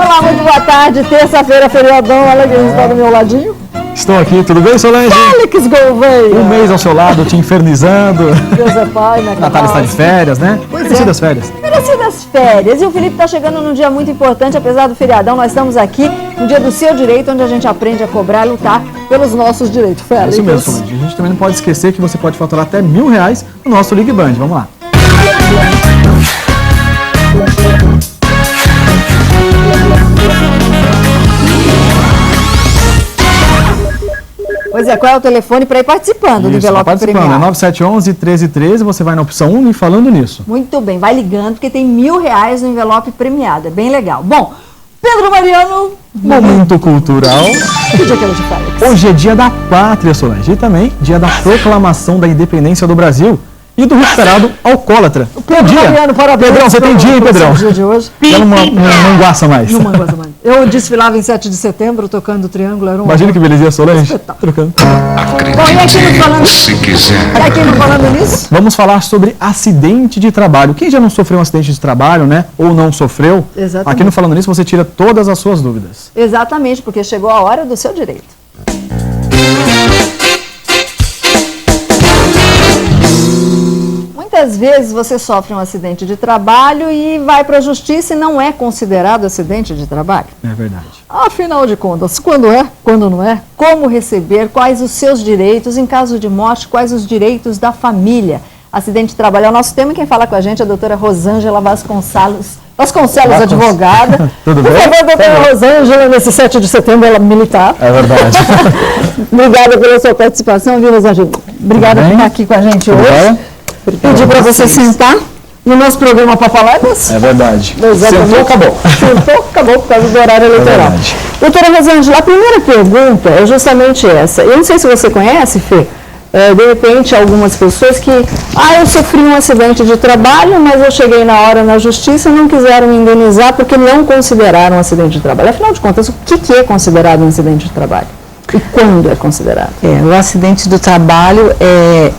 Olá, muito boa tarde. Terça-feira, feriadão. Olha quem está do meu ladinho. Estou aqui, tudo bem, Solange? Félix Gouveia. Um mês ao seu lado, te infernizando. Deus é pai, né? Natália está de férias, né? Merecidas férias. Merecidas férias. E o Felipe está chegando num dia muito importante, apesar do feriadão. Nós estamos aqui no dia do seu direito, onde a gente aprende a cobrar e lutar pelos nossos direitos. Félix. Isso mesmo, Solange. A gente também não pode esquecer que você pode faturar até R$1.000 no nosso Ligue Band. Vamos lá. Pois é, qual é o telefone para ir participando do envelope premiado? É 9711-1313, você vai na opção 1 e falando nisso. Muito bem, vai ligando, porque tem R$1.000 no envelope premiado, é bem legal. Bom, Pedro Mariano... Momento cultural. Que dia que é hoje, Félix? Hoje é dia da pátria, Solange, e também dia da proclamação da independência do Brasil e do recuperado alcoólatra. Pedro Mariano, parabéns. Pedrão, você tem dia, hein, Pedrão? Dia de hoje. Eu não manguaça mais. Não manguaça mais. Eu desfilava em 7 de setembro, tocando triângulo. Era Imagina que belezinha, Solange. Trocando. Bom, e aqui no Falando... se quiser. E aqui no Falando Nisso? Vamos falar sobre acidente de trabalho. Quem já não sofreu um acidente de trabalho, né? Ou não sofreu? Exatamente. Aqui no Falando Nisso você tira todas as suas dúvidas. Exatamente, porque chegou a hora do seu direito. Muitas vezes você sofre um acidente de trabalho e vai para a justiça e não é considerado acidente de trabalho. É verdade. Afinal de contas, quando é, quando não é, como receber, quais os seus direitos, em caso de morte, quais os direitos da família. Acidente de trabalho é o nosso tema e quem fala com a gente é a doutora Rosângela Vasconcelos, advogada. Tudo bem? Por favor, doutora Rosângela, nesse 7 de setembro, ela militar. É verdade. Obrigada pela sua participação, viu, Rosângela? Obrigada por estar aqui com a gente hoje. Pedir para você sentar no nosso programa para falar disso. É verdade. Exatamente. Sentou, acabou. Sentou, acabou por causa do horário eleitoral. Doutora Rosângela, a primeira pergunta é justamente essa. Eu não sei se você conhece, Fê, de repente algumas pessoas que, eu sofri um acidente de trabalho, mas eu cheguei na hora na justiça e não quiseram me indenizar porque não consideraram um acidente de trabalho. Afinal de contas, o que é considerado um acidente de trabalho? E quando é considerado? O acidente do trabalho é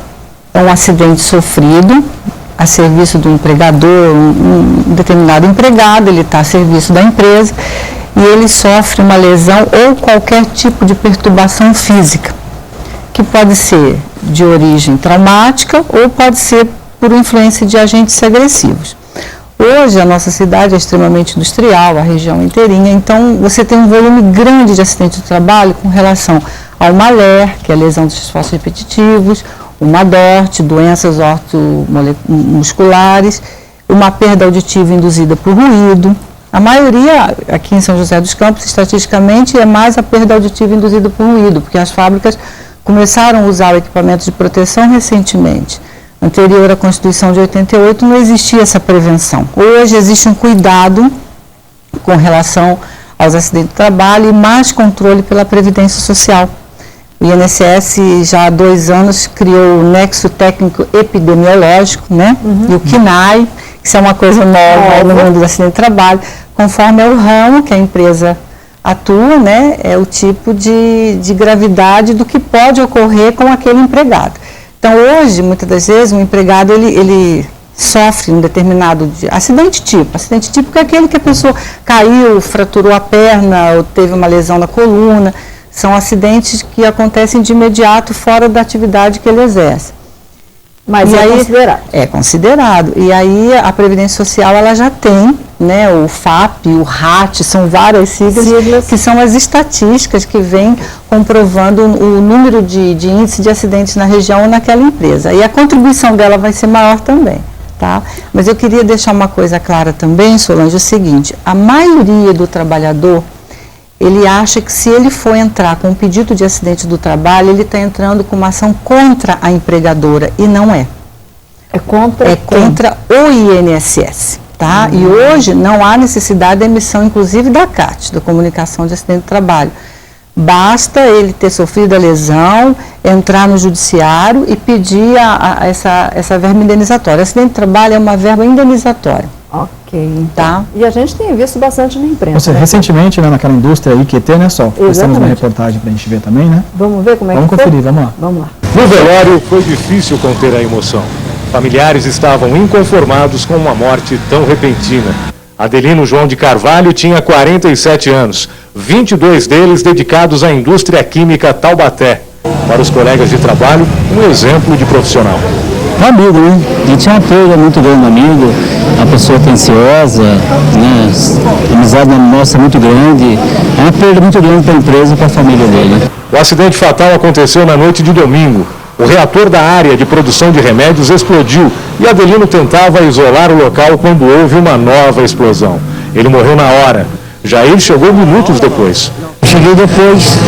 um acidente sofrido a serviço do empregador, um determinado empregado, ele está a serviço da empresa e ele sofre uma lesão ou qualquer tipo de perturbação física, que pode ser de origem traumática ou pode ser por influência de agentes agressivos. Hoje a nossa cidade é extremamente industrial, a região inteirinha, então você tem um volume grande de acidente de trabalho com relação ao MALER, que é a lesão dos esforços repetitivos, uma DORT, doenças ortomusculares, uma perda auditiva induzida por ruído. A maioria, aqui em São José dos Campos, estatisticamente, é mais a perda auditiva induzida por ruído, porque as fábricas começaram a usar o equipamento de proteção recentemente. Anterior à Constituição de 88, não existia essa prevenção. Hoje existe um cuidado com relação aos acidentes de trabalho e mais controle pela Previdência Social. O INSS já há 2 anos criou o Nexo Técnico Epidemiológico, né? E o CNAE, que isso é uma coisa nova no mundo do acidente de trabalho, conforme é o ramo que a empresa atua, né? É o tipo de gravidade do que pode ocorrer com aquele empregado. Então, hoje, muitas das vezes, o empregado, ele sofre um determinado acidente típico é aquele que a pessoa caiu, fraturou a perna ou teve uma lesão na coluna. São acidentes que acontecem de imediato fora da atividade que ele exerce. Mas e é considerado? É considerado. E aí a Previdência Social ela já tem, né, o FAP, o RAT, são várias siglas que são as estatísticas que vêm comprovando o número de índice de acidentes na região ou naquela empresa. E a contribuição dela vai ser maior também. Tá? Mas eu queria deixar uma coisa clara também, Solange, o seguinte, a maioria do trabalhador, ele acha que se ele for entrar com um pedido de acidente do trabalho, ele está entrando com uma ação contra a empregadora, e não é. É contra o INSS, tá? E hoje não há necessidade da emissão, inclusive, da CAT, da Comunicação de Acidente de Trabalho. Basta ele ter sofrido a lesão, entrar no judiciário e pedir essa verba indenizatória. Acidente de trabalho é uma verba indenizatória. Ok, tá? E a gente tem visto bastante na imprensa. Você, recentemente, né, naquela indústria IQT, né, Sol? Nós temos uma reportagem para a gente ver também, né? Vamos ver como é que foi? Vamos conferir, vamos lá. Vamos lá. No velório foi difícil conter a emoção. Familiares estavam inconformados com uma morte tão repentina. Adelino João de Carvalho tinha 47 anos, 22 deles dedicados à indústria química Taubaté. Para os colegas de trabalho, um exemplo de profissional. Um amigo, né? A gente é uma perda muito grande no amigo, uma pessoa atenciosa, né? A amizade nossa é muito grande, é uma perda muito grande para a empresa e para a família dele. O acidente fatal aconteceu na noite de domingo. O reator da área de produção de remédios explodiu e Adelino tentava isolar o local quando houve uma nova explosão. Ele morreu na hora. Jair chegou minutos depois. Cheguei depois,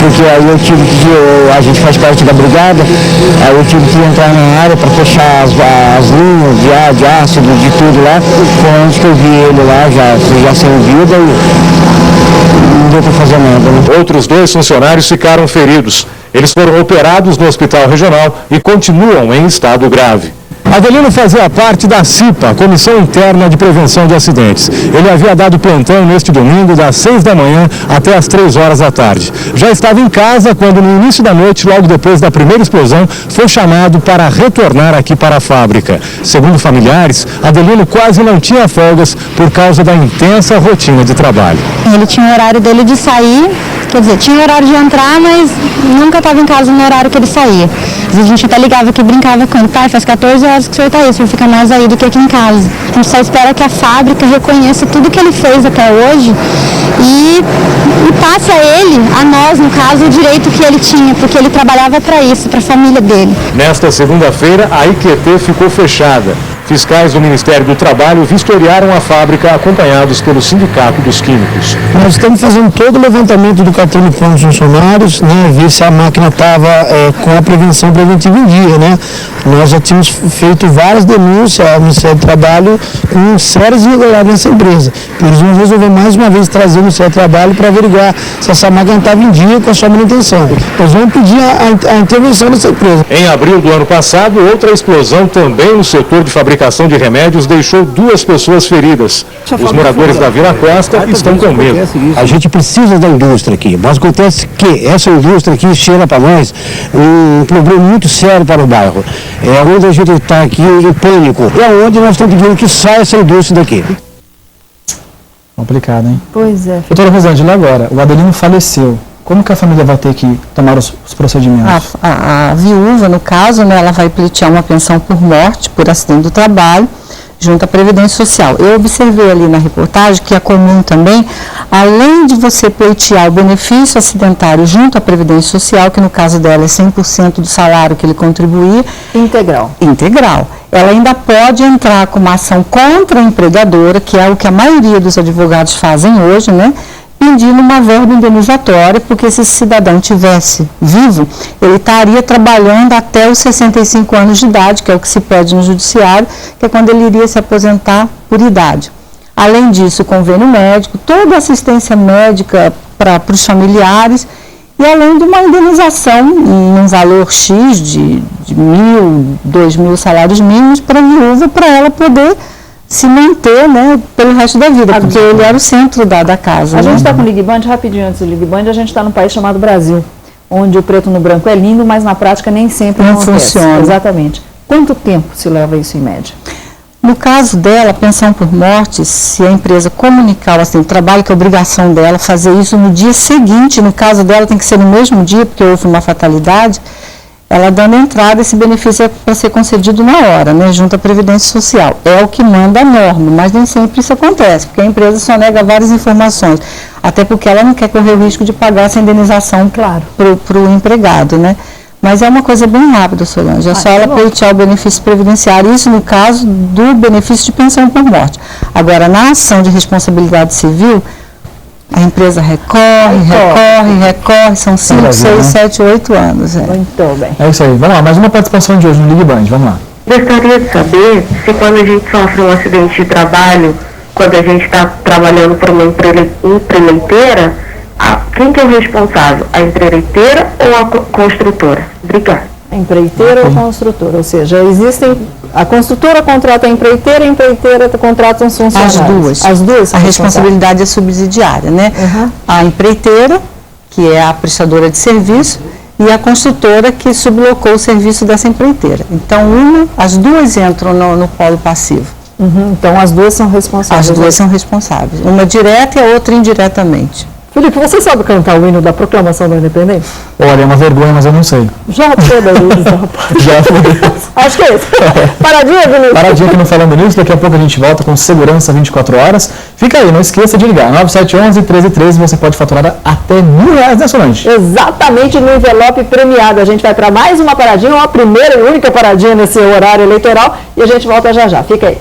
porque aí eu tive que, a gente faz parte da brigada, aí eu tive que entrar na área para fechar as linhas de ácido, de tudo lá. Foi antes que eu vi ele lá, já sem vida e não deu para fazer nada, né? Outros 2 funcionários ficaram feridos. Eles foram operados no hospital regional e continuam em estado grave. Adelino fazia parte da CIPA, Comissão Interna de Prevenção de Acidentes. Ele havia dado plantão neste domingo das 6 da manhã até as 3 horas da tarde. Já estava em casa quando no início da noite, logo depois da primeira explosão, foi chamado para retornar aqui para a fábrica. Segundo familiares, Adelino quase não tinha folgas por causa da intensa rotina de trabalho. Ele tinha o horário dele de sair, quer dizer, tinha o horário de entrar, mas nunca estava em casa no horário que ele saía. Às vezes a gente até ligava aqui e brincava com ele, pai, faz 14 horas que o senhor está aí, o senhor fica mais aí do que aqui em casa. A gente só espera que a fábrica reconheça tudo que ele fez até hoje e passe a ele, a nós, no caso, o direito que ele tinha, porque ele trabalhava para isso, para a família dele. Nesta segunda-feira, a IQT ficou fechada. Fiscais do Ministério do Trabalho vistoriaram a fábrica acompanhados pelo Sindicato dos Químicos. Nós estamos fazendo todo o levantamento do cartão de plano dos funcionários, né, ver se a máquina estava com a prevenção preventiva em dia, né. Nós já tínhamos feito várias denúncias ao Ministério do Trabalho com sérias irregularidades nessa empresa. Eles vão resolver mais uma vez trazer o Ministério do Trabalho para averiguar se essa máquina estava em dia com a sua manutenção. Nós vamos pedir a intervenção dessa empresa. Em abril do ano passado, outra explosão também no setor de fabricação de remédios deixou 2 pessoas feridas. Os moradores da Vila Costa estão com medo. A gente precisa da indústria aqui, mas acontece que essa indústria aqui cheira para nós um problema muito sério para o bairro. É onde a gente está aqui em pânico. É onde nós estamos pedindo que saia essa indústria daqui. Complicado, hein? Pois é. Doutora Rosângela, agora, o Adelino faleceu. Como que a família vai ter que tomar os procedimentos? A viúva, no caso, né, ela vai pleitear uma pensão por morte, por acidente do trabalho, junto à Previdência Social. Eu observei ali na reportagem que é comum também, além de você pleitear o benefício acidentário junto à Previdência Social, que no caso dela é 100% do salário que ele contribuir. Integral. Integral. Ela ainda pode entrar com uma ação contra a empregadora, que é o que a maioria dos advogados fazem hoje, né? Pedindo uma verba indenizatória, porque se esse cidadão tivesse vivo, ele estaria trabalhando até os 65 anos de idade, que é o que se pede no judiciário, que é quando ele iria se aposentar por idade. Além disso, o convênio médico, toda a assistência médica para os familiares, e além de uma indenização em um valor X de 1.000, 2.000 salários mínimos para a viúva, para ela poder se manter, né, pelo resto da vida, porque ele era o centro da casa. A né? gente está com o Ligue Band, rapidinho antes do Ligue Band, a gente está num país chamado Brasil, onde o preto no branco é lindo, mas na prática nem sempre não funciona. Exatamente. Quanto tempo se leva isso em média? No caso dela, a pensão por morte, se a empresa comunicar assim, o trabalho, que é obrigação dela fazer isso no dia seguinte, no caso dela tem que ser no mesmo dia, porque houve uma fatalidade, ela dando entrada, esse benefício é para ser concedido na hora, né, junto à Previdência Social. É o que manda a norma, mas nem sempre isso acontece, porque a empresa só nega várias informações, até porque ela não quer correr o risco de pagar essa indenização, claro, para o empregado, né. Mas é uma coisa bem rápida, Solange, é só ela pleitear o benefício previdenciário, isso no caso do benefício de pensão por morte. Agora, na ação de responsabilidade civil, a empresa recorre, são 5, 6, 7, 8 anos. Muito bem. É isso aí. Vamos lá, mais uma participação de hoje no Ligue Band, vamos lá. Gostaria de saber se quando a gente sofre um acidente de trabalho, quando a gente está trabalhando para uma empreiteira, quem que é o responsável? A empreiteira ou a construtora? Obrigada. A empreiteira ou a construtora, ou seja, a construtora contrata a empreiteira contrata os funcionários. As duas. As duas. A responsabilidade é subsidiária, né? Uhum. A empreiteira, que é a prestadora de serviço, e a construtora que sublocou o serviço dessa empreiteira. Então, as duas entram no polo passivo. Então as duas são responsáveis. As duas são responsáveis. Uma direta e a outra indiretamente. Felipe, você sabe cantar o hino da proclamação da independência? Olha, é uma vergonha, mas eu não sei. Já toda vez, rapaz. Já foi. Acho que é isso. Paradinha, Felipe? Paradinha aqui no Falando Nisso, daqui a pouco a gente volta com segurança 24 horas. Fica aí, não esqueça de ligar. 9711-1313, você pode faturar até R$1.000, né, Solange? Exatamente, no envelope premiado. A gente vai para mais uma paradinha, uma primeira e única paradinha nesse horário eleitoral. E a gente volta já já. Fica aí.